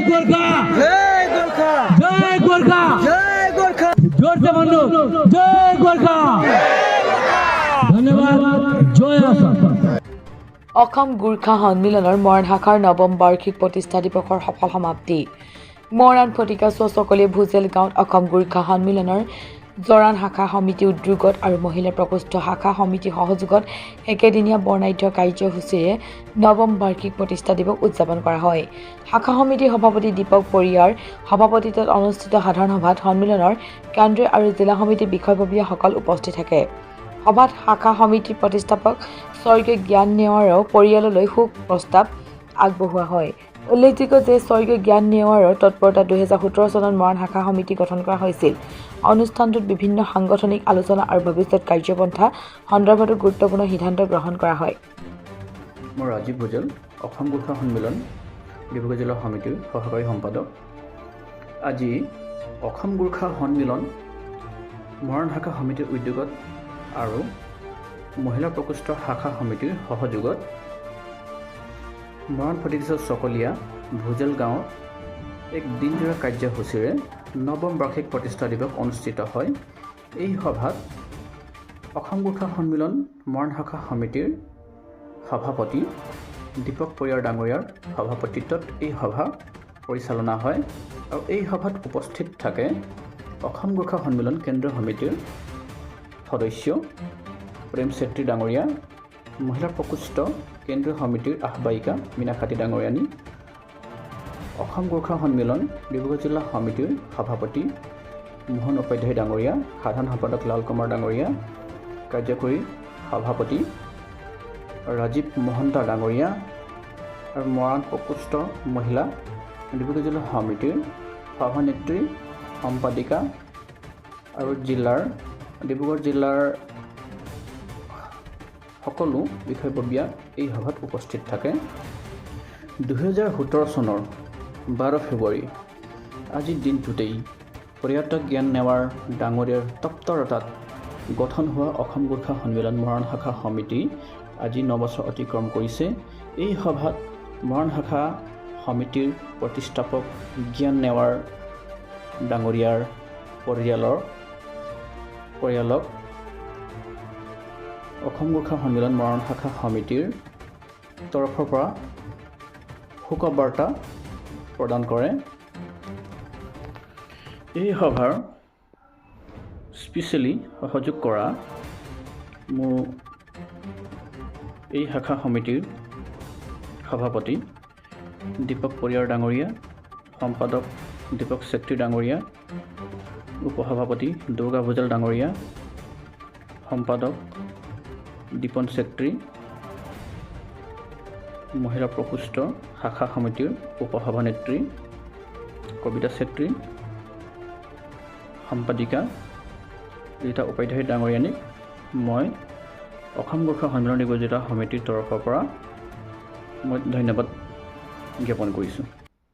गोरखा जय गोरखा जय गोरखा जय गोरखा जोर से बोलो जय गोरखा धन्यवाद जय आसाम অসম গোৰ্খা সন্মিলনৰ মৰাণ শাখাৰ নৱম বাৰ্ষিক প্ৰতিষ্ঠা দিৱসৰ সফল সমাপ্তি। মৰাণ ফটিকা চকলি ভুজেল গাঁৱত অসম গোৰ্খা সন্মিলনৰ জৰাণ শাখা সমিতি উদ্যোগত আৰু মহিলা প্ৰকোষ্ঠ শাখা সমিতি সহযোগত একেদিনীয়া বৰ্ণাঢ্য কাৰ্যসূচীৰে নৱম বাৰ্ষিক প্ৰতিষ্ঠা দিৱস উদযাপন কৰা হয়। শাখা সমিতিৰ সভাপতি দীপক পৰিয়াৰ সভাপতিত্বত অনুষ্ঠিত সাধাৰণ সভাত সন্মিলনৰ কেন্দ্ৰীয় আৰু জিলা সমিতিৰ বিষয়ববীয়াসকল উপস্থিত থাকে। সভাত শাখা সমিতিৰ প্ৰতিষ্ঠাপক স্বৰ্গীয় জ্ঞান নেৱাৰৰ পৰিয়াললৈ শোক প্ৰস্তাৱ আগবঢ়োৱা হয়। উল্লেখযোগ্য যে স্বৰ্গীয় জ্ঞান নেৱাৰৰ তৎপৰতাত 2017 চনত মৰাণ শাখা সমিতি গঠন কৰা হৈছিল। অনুষ্ঠানটোত বিভিন্ন সাংগঠনিক আলোচনা আৰু ভৱিষ্যত কাৰ্যপন্থা সন্দৰ্ভতো গুৰুত্বপূৰ্ণ সিদ্ধান্ত গ্ৰহণ কৰা হয়। মই ৰাজীৱ ভোজেল, অসম গোৰ্খা সন্মিলন ডিব্ৰুগড় জিলা সমিতিৰ সহকাৰী সম্পাদক। আজি অসম গোৰ্খা সন্মিলন মৰাণ শাখা সমিতিৰ উদ্যোগত আৰু মহিলা প্ৰকোষ্ঠ শাখা সমিতিৰ সহযোগত মৰাণ ফটিকা চকলীয়া ভুজেল গাঁৱত এক দিনজোৰা কাৰ্যসূচীৰে নৱম বাৰ্ষিক প্ৰতিষ্ঠা দিৱস অনুষ্ঠিত হয়। এই সভাত অসম গোৰ্খা সন্মিলন মৰাণ শাখা সমিতিৰ সভাপতি দীপক পৰিয়াৰ ডাঙৰীয়াৰ সভাপতিত্বত এই সভা পৰিচালনা হয় আৰু এই সভাত উপস্থিত থাকে অসম গোৰ্খা সন্মিলন কেন্দ্ৰীয় সমিতিৰ সদস্য প্ৰেম চেত্ৰী ডাঙৰীয়া, মহিলা প্ৰকোষ্ঠ কেন্দ্ৰীয় সমিতিৰ আহ্বায়িকা মীনাখাতী ডাঙৰীয়ানী, অসম গোৰ্খা সন্মিলন ডিব্ৰুগড় জিলা সমিতিৰ সভাপতি মোহন উপাধ্যায় ডাঙৰীয়া, সাধাৰণ সম্পাদক লাল কুমাৰ ডাঙৰীয়া, কাৰ্যকৰী সভাপতি ৰাজীৱ মহন্ত ডাঙৰীয়া আৰু মৰাণ প্ৰকোষ্ঠ মহিলা ডিব্ৰুগড় জিলা সমিতিৰ সভানেত্ৰী সম্পাদিকা আৰু ডিব্ৰুগড় জিলাৰ সকলো বিষয়ববীয়া এই সভাত উপস্থিত থাকে। 2017 চনৰ 12 ফেব্ৰুৱাৰী আজিৰ দিনটোতেই পৰিয়াতক জ্ঞান নেৱাৰ ডাঙৰীয়াৰ তৎপৰতাত গঠন হোৱা অসম গোৰ্খা সন্মিলন মৰাণ শাখা সমিতি আজি 9 বছৰ অতিক্ৰম কৰিছে। এই সভাত মৰাণ শাখা সমিতিৰ প্ৰতিষ্ঠাপক জ্ঞান নেৱাৰ ডাঙৰীয়াৰ পৰিয়ালক অসম গোৰ্খা সন্মিলন মৰাণ শাখা সমিতিৰ তৰফৰ পৰা শোকবাৰ্তা প্ৰদান কৰে। এই সভাৰ স্পেচিয়েলি সহযোগ কৰা মোৰ এই শাখা সমিতিৰ সভাপতি দীপক পৰিয়াৰ ডাঙৰীয়া, সম্পাদক দীপক চেত্ৰী ডাঙৰীয়া, উপসভাপতি দুৰ্গা ভোজেল ডাঙৰীয়া, সম্পাদক দীপন চেত্ৰী, মহিলা প্ৰকোষ্ঠ শাখা সমিতিৰ উপসভানেত্ৰী কবিতা চেত্ৰী, সম্পাদিকা ৰীতা উপাধ্যায় ডাঙৰীয়ানীক মই অসম গোৰ্খা সন্মিলন ডিব্ৰুগড় জিলা সমিতিৰ তৰফৰ পৰা মই ধন্যবাদ জ্ঞাপন কৰিছোঁ।